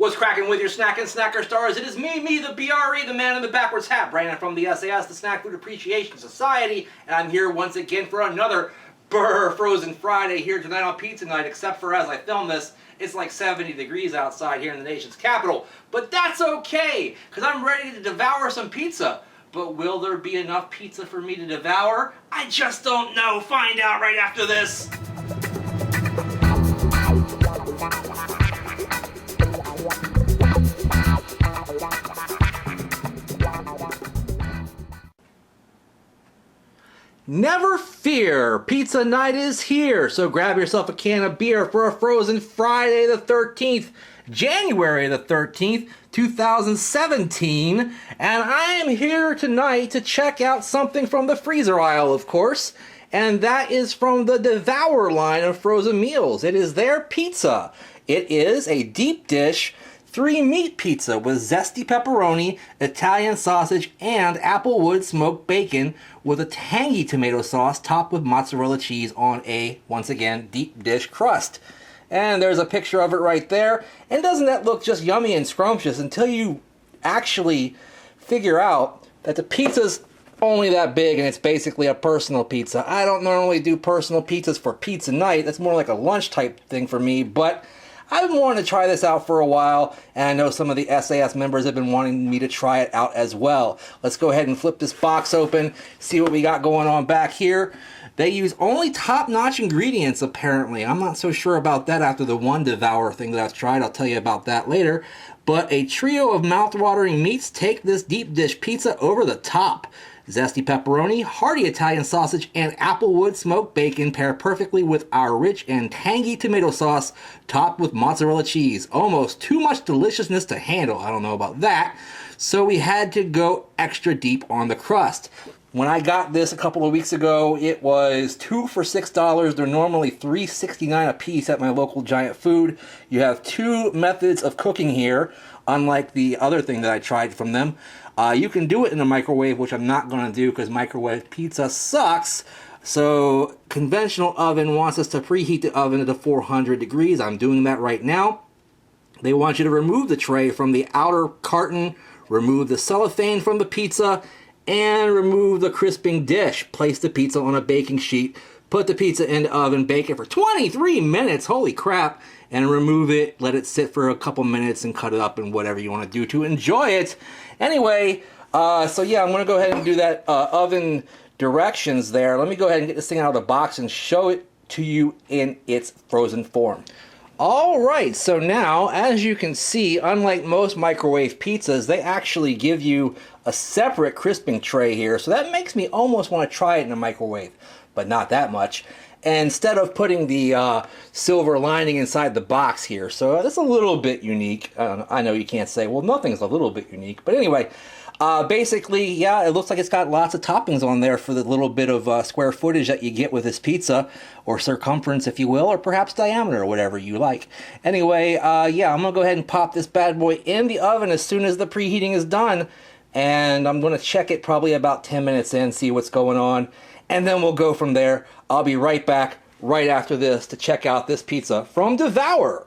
What's cracking with your snack and snacker stars? It is me, the BRE, the man in the backwards hat, Brandon from the sAs, the Snack Food Appreciation Society, and I'm here once again for another Frozen Friday here tonight on Pizza Night, except for as I film this, it's like 70 degrees outside here in the nation's capital. But that's okay, because I'm ready to devour some pizza. But will there be enough pizza for me to devour? I just don't know. Find out right after this. Never fear, Pizza Night is here, so grab yourself a can of beer for a Frozen Friday the 13th, January the 13th, 2017, and I am here tonight to check out something from the freezer aisle, of course, and that is from the Devour line of frozen meals. It is their pizza. It is a deep dish 3-meat pizza with zesty pepperoni, Italian sausage, and applewood smoked bacon with a tangy tomato sauce topped with mozzarella cheese on a, once again, deep dish crust. And there's a picture of it right there. And doesn't that look just yummy and scrumptious until you actually figure out that the pizza's only that big and it's basically a personal pizza. I don't normally do personal pizzas for pizza night. That's more like a lunch type thing for me, but I've been wanting to try this out for a while, and I know some of the sAs members have been wanting me to try it out as well. Let's go ahead and flip this box open, see what we got going on back here. They use only top-notch ingredients, apparently. I'm not so sure about that after the one Devour thing that I've tried. I'll tell you about that later. But a trio of mouth-watering meats take this deep dish pizza over the top. Zesty pepperoni, hearty Italian sausage, and applewood smoked bacon pair perfectly with our rich and tangy tomato sauce topped with mozzarella cheese. Almost too much deliciousness to handle. I don't know about that. So we had to go extra deep on the crust. When I got this a couple of weeks ago, it was 2 for $6. They're normally $3.69 a piece at my local Giant Food. You have 2 methods of cooking here, unlike the other thing that I tried from them. You can do it in the microwave, which I'm not going to do because microwave pizza sucks. So conventional oven wants us to preheat the oven to 400 degrees. I'm doing that right now. They want you to remove the tray from the outer carton, remove the cellophane from the pizza, and remove the crisping dish. Place the pizza on a baking sheet, put the pizza in the oven, bake it for 23 minutes, holy crap, and remove it, let it sit for a couple minutes and cut it up and whatever you want to do to enjoy it. Anyway, so yeah, I'm going to go ahead and do that oven directions there. Let me go ahead and get this thing out of the box and show it to you in its frozen form. Alright, so now, as you can see, unlike most microwave pizzas, they actually give you a separate crisping tray here, so that makes me almost want to try it in a microwave, but not that much. And instead of putting the silver lining inside the box here, so that's a little bit unique. I know you can't say, well, nothing's a little bit unique, but anyway, basically, yeah, it looks like it's got lots of toppings on there for the little bit of square footage that you get with this pizza, or circumference, if you will, or perhaps diameter, or whatever you like. Anyway, yeah, I'm going to go ahead and pop this bad boy in the oven as soon as the preheating is done, and I'm going to check it probably about 10 minutes in, see what's going on, and then we'll go from there. I'll be right back right after this to check out this pizza from Devour.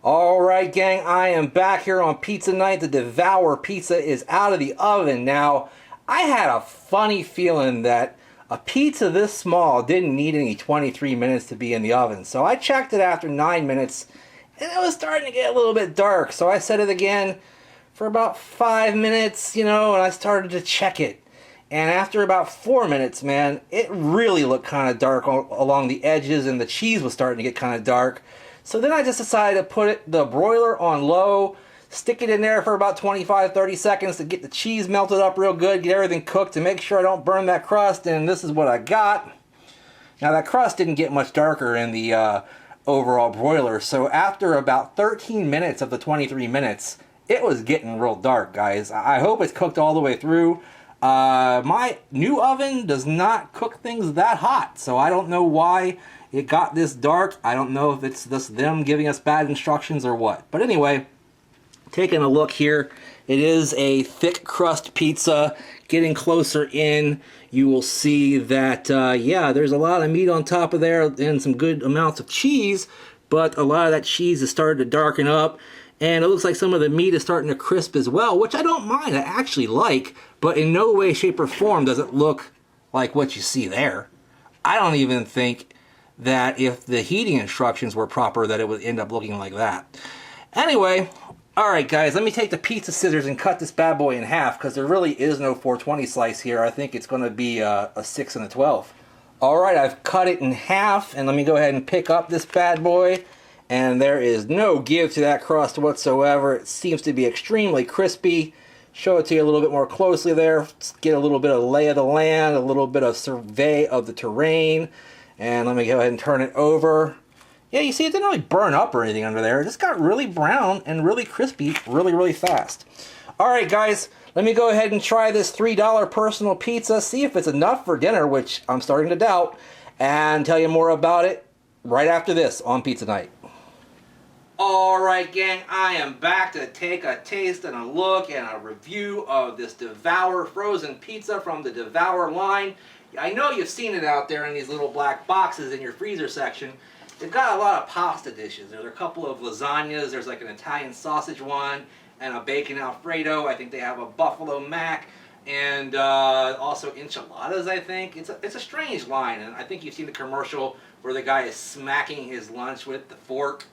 Alright gang, I am back here on Pizza Night. The Devour pizza is out of the oven. Now, I had a funny feeling that a pizza this small didn't need any 23 minutes to be in the oven. So I checked it after 9 minutes, and it was starting to get a little bit dark. So I set it again for about 5 minutes, you know, and I started to check it. And after about 4 minutes, man, it really looked kind of dark along the edges, and the cheese was starting to get kind of dark. So then I just decided to put the broiler on low, stick it in there for about 25-30 seconds to get the cheese melted up real good, get everything cooked to make sure I don't burn that crust, and this is what I got. Now that crust didn't get much darker in the overall broiler, so after about 13 minutes of the 23 minutes, it was getting real dark, guys. I hope it's cooked all the way through. My new oven does not cook things that hot, so I don't know why it got this dark. I don't know if it's just them giving us bad instructions or what. But anyway, taking a look here, it is a thick crust pizza. Getting closer in, you will see that, yeah, there's a lot of meat on top of there and some good amounts of cheese. but a lot of that cheese is starting to darken up, and it looks like some of the meat is starting to crisp as well, which I don't mind. I actually like, but in no way, shape, or form does it look like what you see there. I don't even think that if the heating instructions were proper that it would end up looking like that. Anyway, alright guys, let me take the pizza scissors and cut this bad boy in half, because there really is no 420 slice here. I think it's going to be a 6 and a 12. Alright, I've cut it in half, and let me go ahead and pick up this bad boy. And there is no give to that crust whatsoever. It seems to be extremely crispy. Show it to you a little bit more closely there. Just get a little bit of lay of the land, a little bit of survey of the terrain. And let me go ahead and turn it over. Yeah, you see it didn't really burn up or anything under there. It just got really brown and really crispy really, really fast. Alright guys, let me go ahead and try this $3 personal pizza, see if it's enough for dinner, which I'm starting to doubt, and tell you more about it right after this on Pizza Night. Alright gang, I am back to take a taste and a look and a review of this Devour frozen pizza from the Devour line. I know you've seen it out there in these little black boxes in your freezer section. They've got a lot of pasta dishes. There's a couple of lasagnas, there's like an Italian sausage one, and a bacon Alfredo. I think they have a buffalo mac, and also enchiladas, I think. It's a strange line, and I think you've seen the commercial where the guy is smacking his lunch with the fork.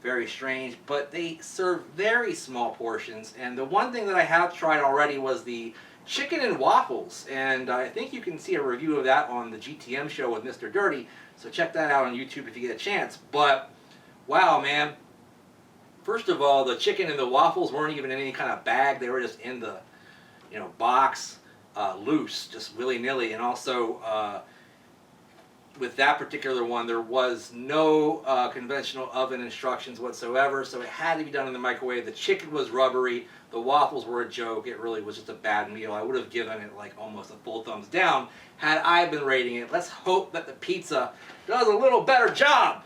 Very strange, but they serve very small portions, and the one thing that I have tried already was the chicken and waffles, and I think you can see a review of that on the GTM show with Mr. Dirty, so check that out on YouTube if you get a chance. But wow, man, first of all, the chicken and the waffles weren't even in any kind of bag. They were just in the box, loose, just willy-nilly. And also with that particular one, there was no conventional oven instructions whatsoever, so it had to be done in the microwave. The chicken was rubbery, the waffles were a joke. It really was just a bad meal. I would have given it like almost a full thumbs down had I been rating it. Let's hope that the pizza does a little better job.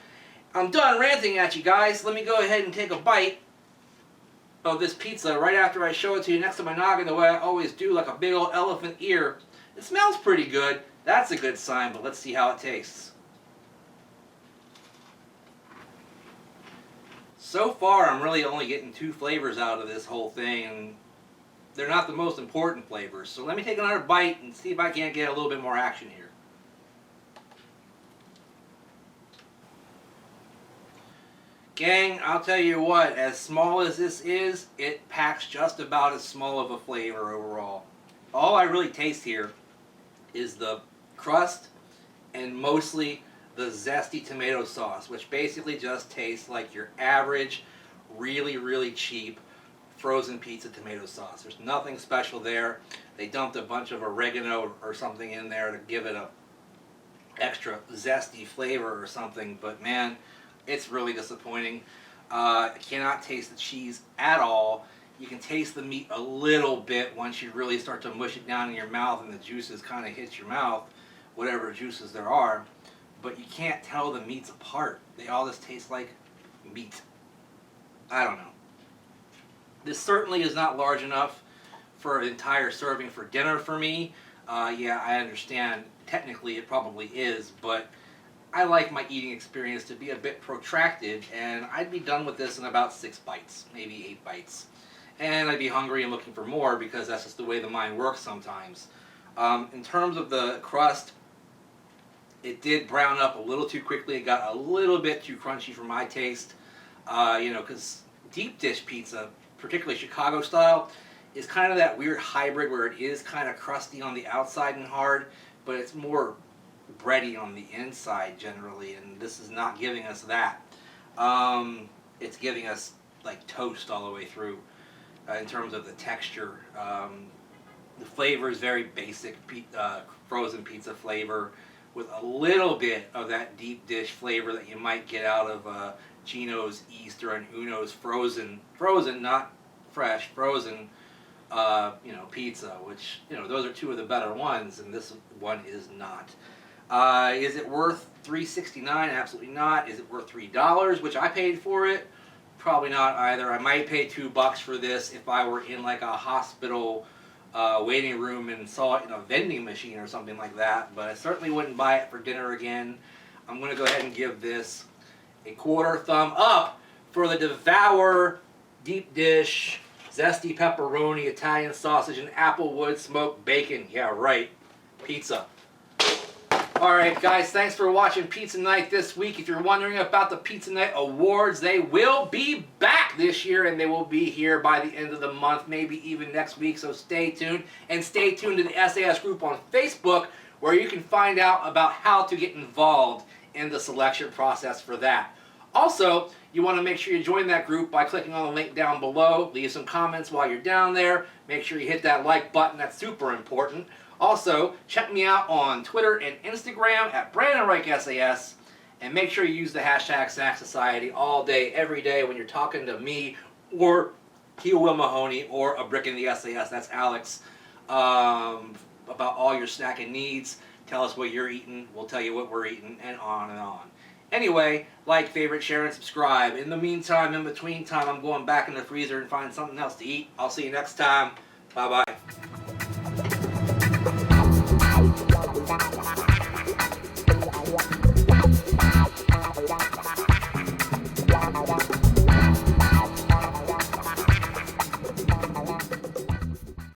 I'm done ranting at you guys. Let me go ahead and take a bite of this pizza right after I show it to you next to my noggin the way I always do, like a big old elephant ear. It smells pretty good. That's a good sign, but let's see how it tastes. So far, I'm really only getting 2 flavors out of this whole thing, and they're not the most important flavors. So let me take another bite and see if I can't get a little bit more action here. Gang, I'll tell you what, as small as this is, it packs just about as small of a flavor overall. All I really taste here is the crust and mostly the zesty tomato sauce, which basically just tastes like your average, really, really cheap frozen pizza tomato sauce. There's nothing special there. They dumped a bunch of oregano or something in there to give it a extra zesty flavor or something, but man, it's really disappointing. I cannot taste the cheese at all. You can taste the meat a little bit once you really start to mush it down in your mouth and the juices kind of hit your mouth, whatever juices there are, but you can't tell the meats apart. They all just taste like meat. I don't know. This certainly is not large enough for an entire serving for dinner for me. Yeah, I understand technically it probably is, but I like my eating experience to be a bit protracted, and I'd be done with this in about 6 bites, maybe 8 bites. And I'd be hungry and looking for more because that's just the way the mind works sometimes. In terms of the crust, it did brown up a little too quickly. It got a little bit too crunchy for my taste. Because deep dish pizza, particularly Chicago style, is kind of that weird hybrid where it is kind of crusty on the outside and hard, but it's more bready on the inside generally, and this is not giving us that. It's giving us like toast all the way through in terms of the texture. The flavor is very basic frozen pizza flavor with a little bit of that deep dish flavor that you might get out of Gino's Easter and Uno's frozen, not fresh, frozen pizza, which, those are 2 of the better ones, and this one is not. Is it worth $3.69? Absolutely not. Is it worth $3, which I paid for it? Probably not either. I might pay $2 for this if I were in like a hospital waiting room and saw it in a vending machine or something like that, but I certainly wouldn't buy it for dinner again. I'm going to go ahead and give this a quarter thumb up for the Devour deep dish, zesty pepperoni, Italian sausage, and applewood smoked bacon. Yeah, right. Pizza. Alright guys, thanks for watching Pizza Night this week. If you're wondering about the Pizza Night Awards, they will be back this year, and they will be here by the end of the month, maybe even next week, so stay tuned. And stay tuned to the sAs group on Facebook, where you can find out about how to get involved in the selection process for that. Also, you want to make sure you join that group by clicking on the link down below. Leave some comments while you're down there. Make sure you hit that like button. That's super important. Also, check me out on Twitter and Instagram at BrandonReichSAS, and make sure you use the hashtag Snack Society all day, every day when you're talking to me or Hugh Will Mahoney or a brick in the SAS, that's Alex, about all your snacking needs. Tell us what you're eating, we'll tell you what we're eating, and on and on. Anyway, like, favorite, share, and subscribe. In the meantime, in between time, I'm going back in the freezer and find something else to eat. I'll see you next time. Bye-bye.